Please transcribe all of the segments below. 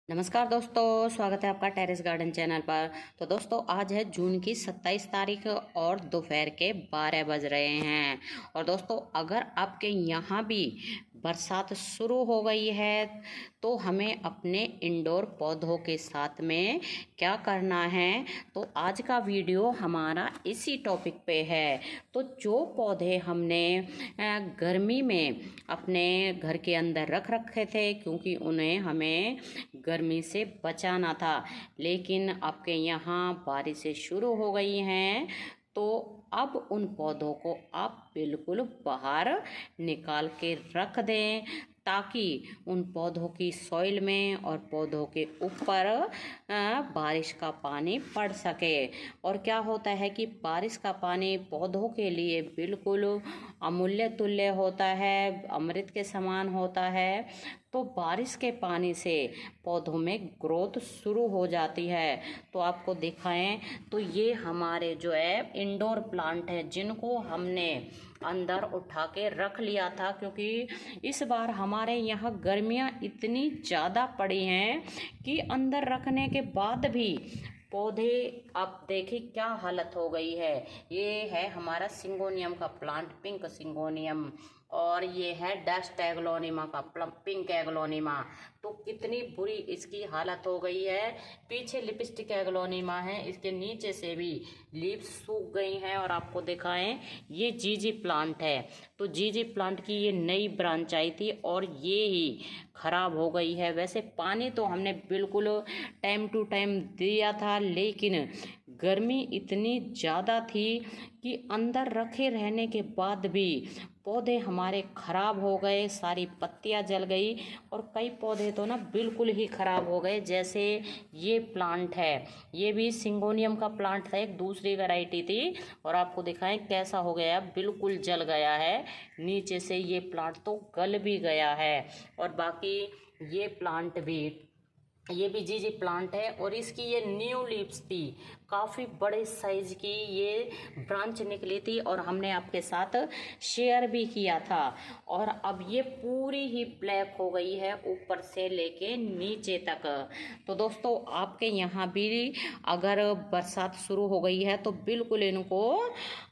नमस्कार दोस्तों, स्वागत है आपका टेरेस गार्डन चैनल पर। तो दोस्तों आज है जून की 27 तारीख और दोपहर के 12 बज रहे हैं। और दोस्तों अगर आपके यहाँ भी बरसात शुरू हो गई है तो हमें अपने इंडोर पौधों के साथ में क्या करना है, तो आज का वीडियो हमारा इसी टॉपिक पे है। तो जो पौधे हमने गर्मी में अपने घर के अंदर रख रखे थे, क्योंकि उन्हें हमें गर्मी से बचाना था, लेकिन आपके यहाँ बारिशें शुरू हो गई हैं, तो अब उन पौधों को आप बिल्कुल बाहर निकाल के रख दें, ताकि उन पौधों की सॉइल में और पौधों के ऊपर बारिश का पानी पड़ सके। और क्या होता है कि बारिश का पानी पौधों के लिए बिल्कुल अमूल्य तुल्य होता है, अमृत के समान होता है। तो बारिश के पानी से पौधों में ग्रोथ शुरू हो जाती है। तो आपको दिखाएं तो ये हमारे जो है इंडोर प्लांट है, जिनको हमने अंदर उठा के रख लिया था, क्योंकि इस बार हमारे यहाँ गर्मियाँ इतनी ज़्यादा पड़ी हैं कि अंदर रखने के बाद भी पौधे, आप देखिए क्या हालत हो गई है। ये है हमारा सिंगोनियम का प्लांट, पिंक सिंगोनियम, और ये है डस्ट एग्लोनिमा का पिंक एग्लोनिमा। तो कितनी बुरी इसकी हालत हो गई है। पीछे लिपस्टिक एग्लोनिमा है, इसके नीचे से भी लीव्स सूख गई हैं। और आपको दिखाएं ये जीजी प्लांट है। तो जीजी प्लांट की ये नई ब्रांच आई थी और ये ही खराब हो गई है। वैसे पानी तो हमने बिल्कुल टाइम टू टाइम दिया था, लेकिन गर्मी इतनी ज़्यादा थी कि अंदर रखे रहने के बाद भी पौधे हमारे ख़राब हो गए, सारी पत्तियां जल गई, और कई पौधे तो ना बिल्कुल ही ख़राब हो गए। जैसे ये प्लांट है, ये भी सिंगोनियम का प्लांट था, एक दूसरी वैरायटी थी, और आपको दिखाएं कैसा हो गया, बिल्कुल जल गया है। नीचे से ये प्लांट तो गल भी गया है। और बाकी ये प्लांट भी, ये भी जीजी प्लांट है, और इसकी ये न्यू लीव्स थी, काफ़ी बड़े साइज की ये ब्रांच निकली थी, और हमने आपके साथ शेयर भी किया था। और अब ये पूरी ही ब्लैक हो गई है ऊपर से लेके नीचे तक। तो दोस्तों आपके यहाँ भी अगर बरसात शुरू हो गई है तो बिल्कुल इनको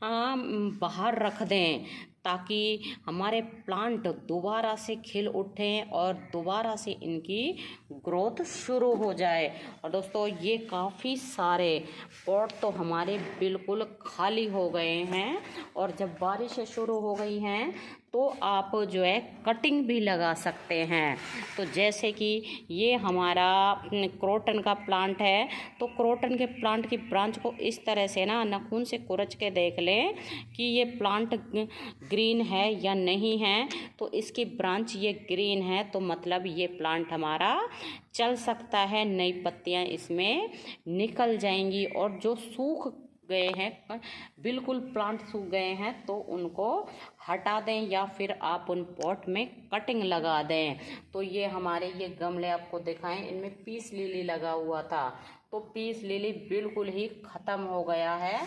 बाहर रख दें, ताकि हमारे प्लांट दोबारा से खिल उठें और दोबारा से इनकी ग्रोथ शुरू हो जाए। और दोस्तों ये काफ़ी सारे पॉट तो हमारे बिल्कुल खाली हो गए हैं, और जब बारिशें शुरू हो गई हैं तो आप जो है कटिंग भी लगा सकते हैं। तो जैसे कि ये हमारा क्रोटन का प्लांट है, तो क्रोटन के प्लांट की ब्रांच को इस तरह से ना नाखून से कुरच के देख लें कि ये प्लांट ग्रीन है या नहीं है। तो इसकी ब्रांच ये ग्रीन है, तो मतलब ये प्लांट हमारा चल सकता है, नई पत्तियां इसमें निकल जाएंगी। और जो सूख गए हैं, बिल्कुल प्लांट सूख गए हैं, तो उनको हटा दें, या फिर आप उन पॉट में कटिंग लगा दें। तो ये हमारे ये गमले आपको दिखाएं, इनमें पीस लिली लगा हुआ था, तो पीस लिली बिल्कुल ही ख़त्म हो गया है।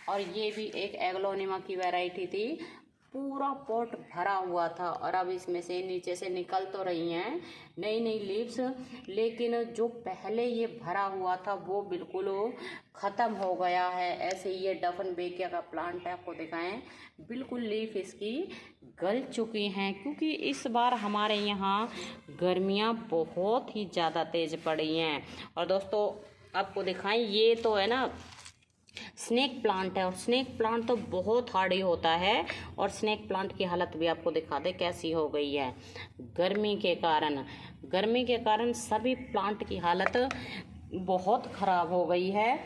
और ये भी एक एग्लोनिमा की वैरायटी थी, पूरा पॉट भरा हुआ था, और अब इसमें से नीचे से निकल तो रही हैं नई नई लीव्स, लेकिन जो पहले ये भरा हुआ था वो बिल्कुल ख़त्म हो गया है। ऐसे ये डफन बेकिया का प्लांट है, आपको दिखाएं, बिल्कुल लीफ इसकी गल चुकी हैं, क्योंकि इस बार हमारे यहाँ गर्मियाँ बहुत ही ज़्यादा तेज़ पड़ी हैं। और दोस्तों आपको दिखाएं, ये तो है ना स्नेक प्लांट है, और स्नेक प्लांट तो बहुत हार्डी होता है। और स्नेक प्लांट की हालत भी आपको दिखा दे कैसी हो गई है गर्मी के कारण। गर्मी के कारण सभी प्लांट की हालत बहुत ख़राब हो गई है।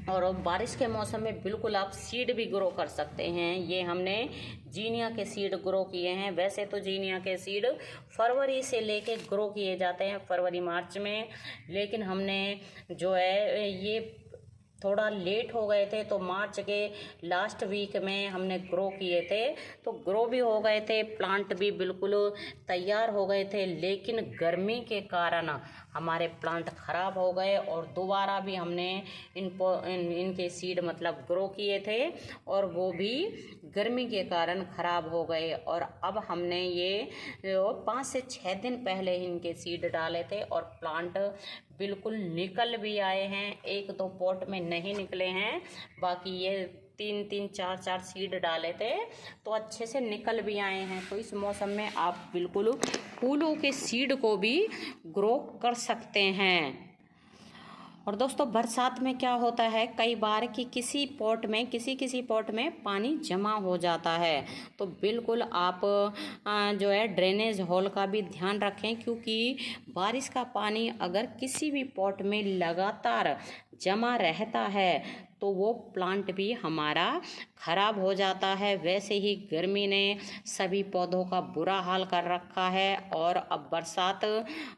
और बारिश के मौसम में बिल्कुल आप सीड भी ग्रो कर सकते हैं। ये हमने जीनिया के सीड ग्रो किए हैं। वैसे तो जीनिया के सीड फरवरी से लेके ग्रो किए जाते हैं, फरवरी मार्च में, लेकिन हमने जो है ये थोड़ा लेट हो गए थे, तो मार्च के लास्ट वीक में हमने ग्रो किए थे, तो ग्रो भी हो गए थे, प्लांट भी बिल्कुल तैयार हो गए थे। लेकिन गर्मी के कारण हमारे प्लांट ख़राब हो गए और दोबारा भी हमने इनके सीड मतलब ग्रो किए थे और वो भी गर्मी के कारण ख़राब हो गए। और अब हमने ये 5 से 6 दिन पहले इनके सीड डाले थे और प्लांट बिल्कुल निकल भी आए हैं। 1-2 पॉट में नहीं निकले हैं, बाकी ये 3-3 4-4 सीड डाले थे तो अच्छे से निकल भी आए हैं। तो इस मौसम में आप बिल्कुल फूलों के सीड को भी ग्रो कर सकते हैं। और दोस्तों बरसात में क्या होता है कई बार कि किसी पॉट में पानी जमा हो जाता है, तो बिल्कुल आप जो है ड्रेनेज होल का भी ध्यान रखें, क्योंकि बारिश का पानी अगर किसी भी पॉट में लगातार जमा रहता है तो वो प्लांट भी हमारा ख़राब हो जाता है। वैसे ही गर्मी ने सभी पौधों का बुरा हाल कर रखा है और अब बरसात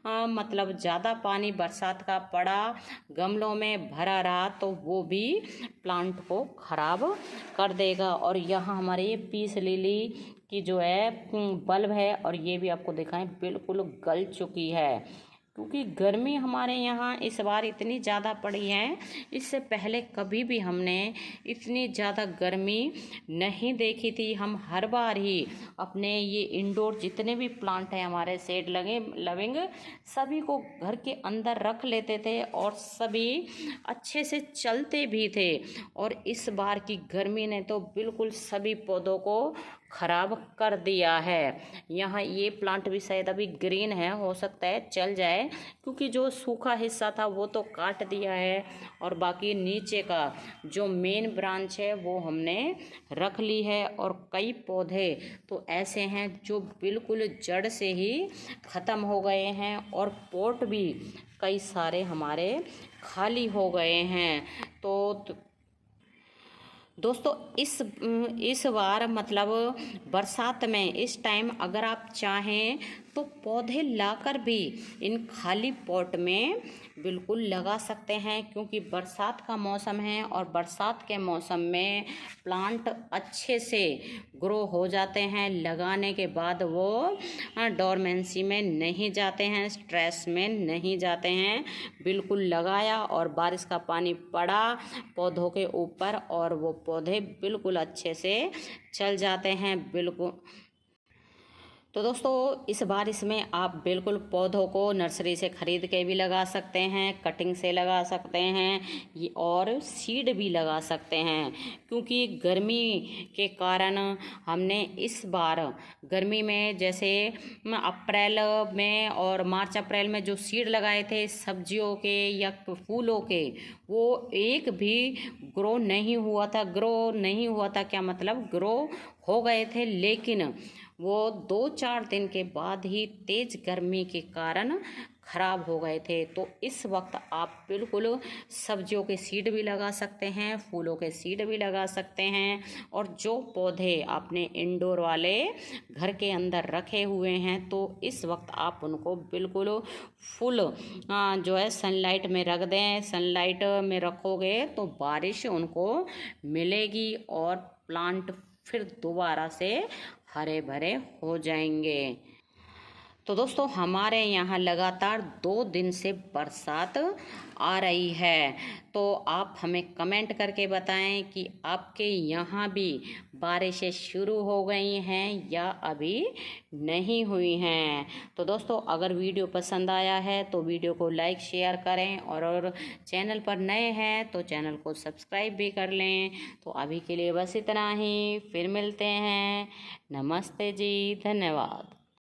मतलब ज़्यादा पानी बरसात का पड़ा, गमलों में भरा रहा तो वो भी प्लांट को ख़राब कर देगा। और यहाँ हमारे ये पीस लिली की जो है बल्ब है और ये भी आपको दिखाएं बिल्कुल गल चुकी है, क्योंकि गर्मी हमारे यहाँ इस बार इतनी ज़्यादा पड़ी है। इससे पहले कभी भी हमने इतनी ज़्यादा गर्मी नहीं देखी थी। हम हर बार ही अपने ये इंडोर जितने भी प्लांट हैं हमारे सेड लगे लविंग सभी को घर के अंदर रख लेते थे और सभी अच्छे से चलते भी थे। और इस बार की गर्मी ने तो बिल्कुल सभी पौधों को ख़राब कर दिया है। यहाँ ये प्लांट भी शायद अभी ग्रीन है, हो सकता है चल जाए, क्योंकि जो सूखा हिस्सा था वो तो काट दिया है और बाकी नीचे का जो मेन ब्रांच है वो हमने रख ली है। और कई पौधे तो ऐसे हैं जो बिल्कुल जड़ से ही ख़त्म हो गए हैं और पॉट भी कई सारे हमारे खाली हो गए हैं। तो दोस्तों इस बार मतलब बरसात में इस टाइम अगर आप चाहें तो पौधे लाकर भी इन खाली पॉट में बिल्कुल लगा सकते हैं, क्योंकि बरसात का मौसम है और बरसात के मौसम में प्लांट अच्छे से ग्रो हो जाते हैं। लगाने के बाद वो डोरमेंसी में नहीं जाते हैं, स्ट्रेस में नहीं जाते हैं। बिल्कुल लगाया और बारिश का पानी पड़ा पौधों के ऊपर और वो पौधे बिल्कुल अच्छे से चल जाते हैं। बिल्कुल तो दोस्तों इस बारिश में आप बिल्कुल पौधों को नर्सरी से ख़रीद के भी लगा सकते हैं, कटिंग से लगा सकते हैं और सीड भी लगा सकते हैं, क्योंकि गर्मी के कारण हमने इस बार गर्मी में जैसे अप्रैल में और मार्च अप्रैल में जो सीड लगाए थे सब्जियों के या फूलों के, वो एक भी ग्रो नहीं हुआ था। क्या मतलब ग्रो हो गए थे, लेकिन वो 2-4 दिन के बाद ही तेज़ गर्मी के कारण ख़राब हो गए थे। तो इस वक्त आप बिल्कुल सब्जियों के सीड भी लगा सकते हैं, फूलों के सीड भी लगा सकते हैं। और जो पौधे आपने इंडोर वाले घर के अंदर रखे हुए हैं तो इस वक्त आप उनको बिल्कुल फुल जो है सनलाइट में रख दें। सनलाइट में रखोगे तो बारिश उनको मिलेगी और प्लांट फिर दोबारा से हरे भरे हो जाएंगे। तो दोस्तों हमारे यहाँ लगातार 2 दिन से बरसात आ रही है, तो आप हमें कमेंट करके बताएं कि आपके यहाँ भी बारिशें शुरू हो गई हैं या अभी नहीं हुई हैं। तो दोस्तों अगर वीडियो पसंद आया है तो वीडियो को लाइक शेयर करें और चैनल पर नए हैं तो चैनल को सब्सक्राइब भी कर लें। तो अभी के लिए बस इतना ही, फिर मिलते हैं। नमस्ते जी, धन्यवाद।